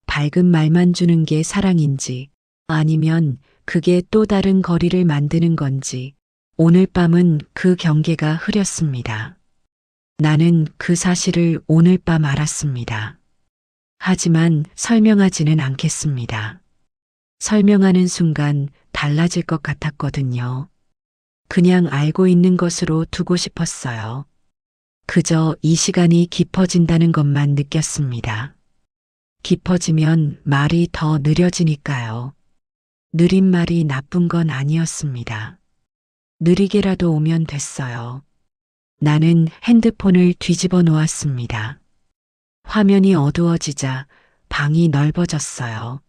밝은 말만 주는 게 사랑인지 아니면 그게 또 다른 거리를 만드는 건지 오늘 밤은 그 경계가 흐렸습니다. 나는 그 사실을 오늘 밤 알았습니다. 하지만 설명하지는 않겠습니다. 설명하는 순간 달라질 것 같았거든요. 그냥 알고 있는 것으로 두고 싶었어요. 그저 이 시간이 깊어진다는 것만 느꼈습니다. 깊어지면 말이 더 느려지니까요. 느린 말이 나쁜 건 아니었습니다. 느리게라도 오면 됐어요. 나는 핸드폰을 뒤집어 놓았습니다. 화면이 어두워지자 방이 넓어졌어요.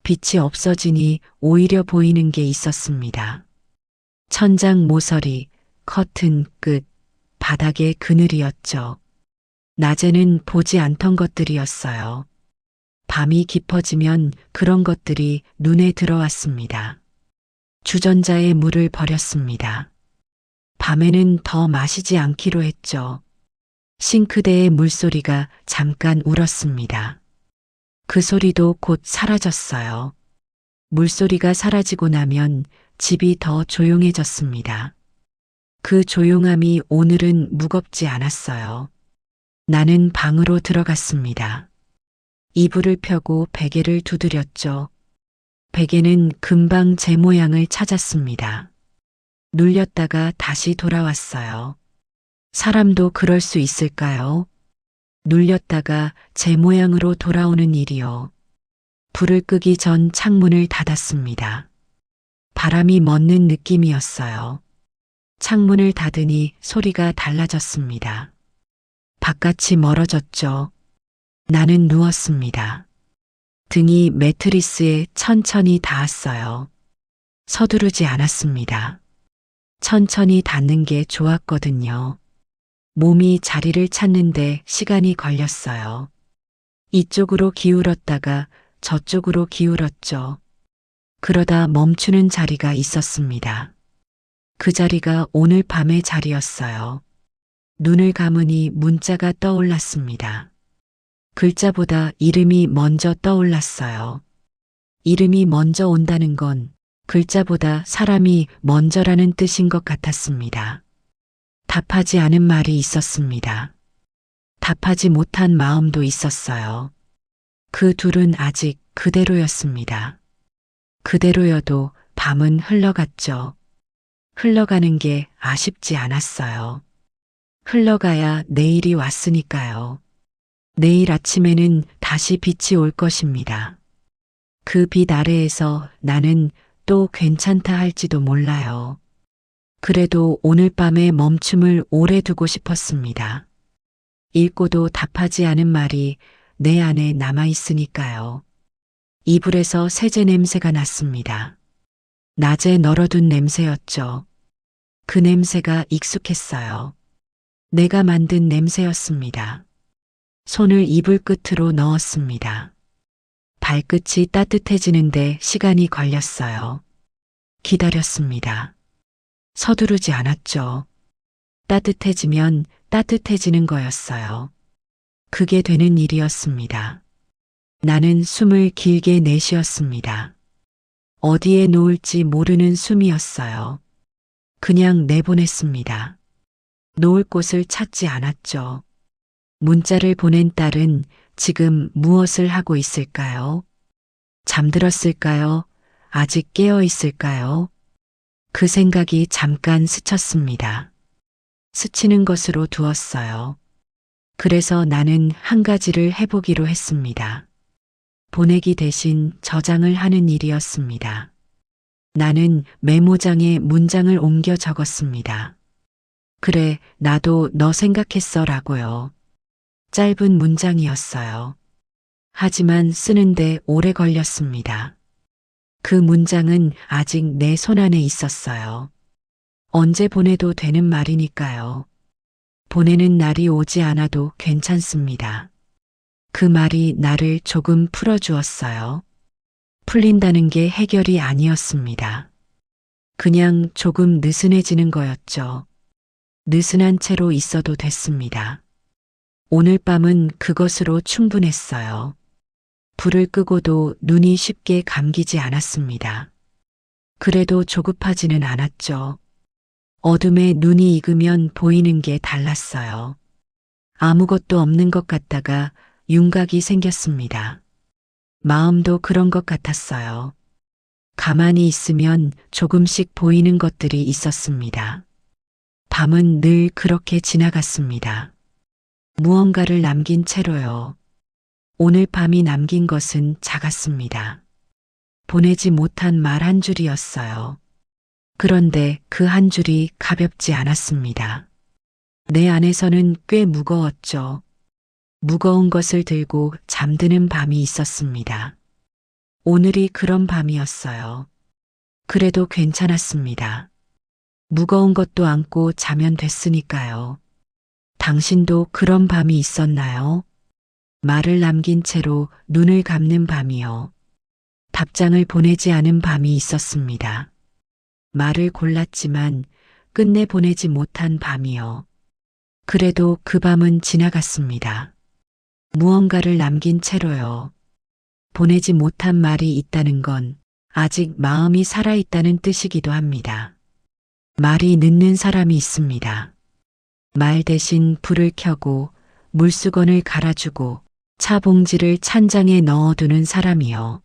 빛이 없어지니 오히려 보이는 게 있었습니다. 천장 모서리, 커튼 끝, 바닥에 그늘이었죠. 낮에는 보지 않던 것들이었어요. 밤이 깊어지면 그런 것들이 눈에 들어왔습니다. 주전자에 물을 버렸습니다. 밤에는 더 마시지 않기로 했죠. 싱크대의 물소리가 잠깐 울었습니다. 그 소리도 곧 사라졌어요. 물소리가 사라지고 나면 집이 더 조용해졌습니다. 그 조용함이 오늘은 무겁지 않았어요. 나는 방으로 들어갔습니다. 이불을 펴고 베개를 두드렸죠. 베개는 금방 제 모양을 찾았습니다. 눌렸다가 다시 돌아왔어요. 사람도 그럴 수 있을까요? 눌렸다가 제 모양으로 돌아오는 일이요. 불을 끄기 전 창문을 닫았습니다. 바람이 멎는 느낌이었어요. 창문을 닫으니 소리가 달라졌습니다. 바깥이 멀어졌죠. 나는 누웠습니다. 등이 매트리스에 천천히 닿았어요. 서두르지 않았습니다. 천천히 닿는 게 좋았거든요. 몸이 자리를 찾는데 시간이 걸렸어요. 이쪽으로 기울었다가 저쪽으로 기울었죠. 그러다 멈추는 자리가 있었습니다. 그 자리가 오늘 밤의 자리였어요. 눈을 감으니 문자가 떠올랐습니다. 글자보다 이름이 먼저 떠올랐어요. 이름이 먼저 온다는 건 글자보다 사람이 먼저라는 뜻인 것 같았습니다. 답하지 않은 말이 있었습니다. 답하지 못한 마음도 있었어요. 그 둘은 아직 그대로였습니다. 그대로여도 밤은 흘러갔죠. 흘러가는 게 아쉽지 않았어요. 흘러가야 내일이 왔으니까요. 내일 아침에는 다시 빛이 올 것입니다. 그 빛 아래에서 나는 또 괜찮다 할지도 몰라요. 그래도 오늘 밤에 멈춤을 오래 두고 싶었습니다. 읽고도 답하지 않은 말이 내 안에 남아있으니까요. 이불에서 세제 냄새가 났습니다. 낮에 널어둔 냄새였죠. 그 냄새가 익숙했어요. 내가 만든 냄새였습니다. 손을 이불 끝으로 넣었습니다. 발끝이 따뜻해지는데 시간이 걸렸어요. 기다렸습니다. 서두르지 않았죠. 따뜻해지면 따뜻해지는 거였어요. 그게 되는 일이었습니다. 나는 숨을 길게 내쉬었습니다. 어디에 놓을지 모르는 숨이었어요. 그냥 내보냈습니다. 놓을 곳을 찾지 않았죠. 문자를 보낸 딸은 지금 무엇을 하고 있을까요? 잠들었을까요? 아직 깨어 있을까요? 그 생각이 잠깐 스쳤습니다. 스치는 것으로 두었어요. 그래서 나는 한 가지를 해보기로 했습니다. 보내기 대신 저장을 하는 일이었습니다. 나는 메모장에 문장을 옮겨 적었습니다. 그래, 나도 너 생각했어 라고요. 짧은 문장이었어요. 하지만 쓰는데 오래 걸렸습니다. 그 문장은 아직 내 손 안에 있었어요. 언제 보내도 되는 말이니까요. 보내는 날이 오지 않아도 괜찮습니다. 그 말이 나를 조금 풀어주었어요. 풀린다는 게 해결이 아니었습니다. 그냥 조금 느슨해지는 거였죠. 느슨한 채로 있어도 됐습니다. 오늘 밤은 그것으로 충분했어요. 불을 끄고도 눈이 쉽게 감기지 않았습니다. 그래도 조급하지는 않았죠. 어둠에 눈이 익으면 보이는 게 달랐어요. 아무것도 없는 것 같다가 윤곽이 생겼습니다. 마음도 그런 것 같았어요. 가만히 있으면 조금씩 보이는 것들이 있었습니다. 밤은 늘 그렇게 지나갔습니다. 무언가를 남긴 채로요. 오늘 밤이 남긴 것은 작았습니다. 보내지 못한 말 한 줄이었어요. 그런데 그 한 줄이 가볍지 않았습니다. 내 안에서는 꽤 무거웠죠. 무거운 것을 들고 잠드는 밤이 있었습니다. 오늘이 그런 밤이었어요. 그래도 괜찮았습니다. 무거운 것도 안고 자면 됐으니까요. 당신도 그런 밤이 있었나요? 말을 남긴 채로 눈을 감는 밤이요. 답장을 보내지 않은 밤이 있었습니다. 말을 골랐지만 끝내 보내지 못한 밤이요. 그래도 그 밤은 지나갔습니다. 무언가를 남긴 채로요. 보내지 못한 말이 있다는 건 아직 마음이 살아있다는 뜻이기도 합니다. 말이 늦는 사람이 있습니다. 말 대신 불을 켜고 물수건을 갈아주고 차 봉지를 찬장에 넣어두는 사람이요.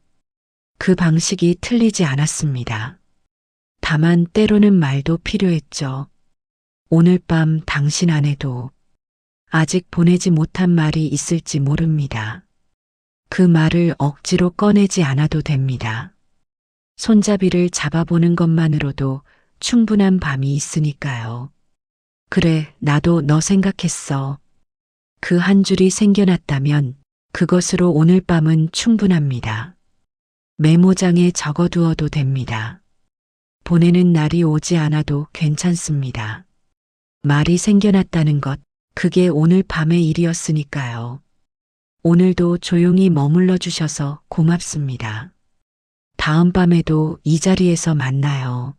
그 방식이 틀리지 않았습니다. 다만 때로는 말도 필요했죠. 오늘 밤 당신 안에도 아직 보내지 못한 말이 있을지 모릅니다. 그 말을 억지로 꺼내지 않아도 됩니다. 손잡이를 잡아보는 것만으로도 충분한 밤이 있으니까요. 그래, 나도 너 생각했어. 그 한 줄이 생겨났다면 그것으로 오늘 밤은 충분합니다. 메모장에 적어두어도 됩니다. 보내는 날이 오지 않아도 괜찮습니다. 말이 생겨났다는 것, 그게 오늘 밤의 일이었으니까요. 오늘도 조용히 머물러 주셔서 고맙습니다. 다음 밤에도 이 자리에서 만나요.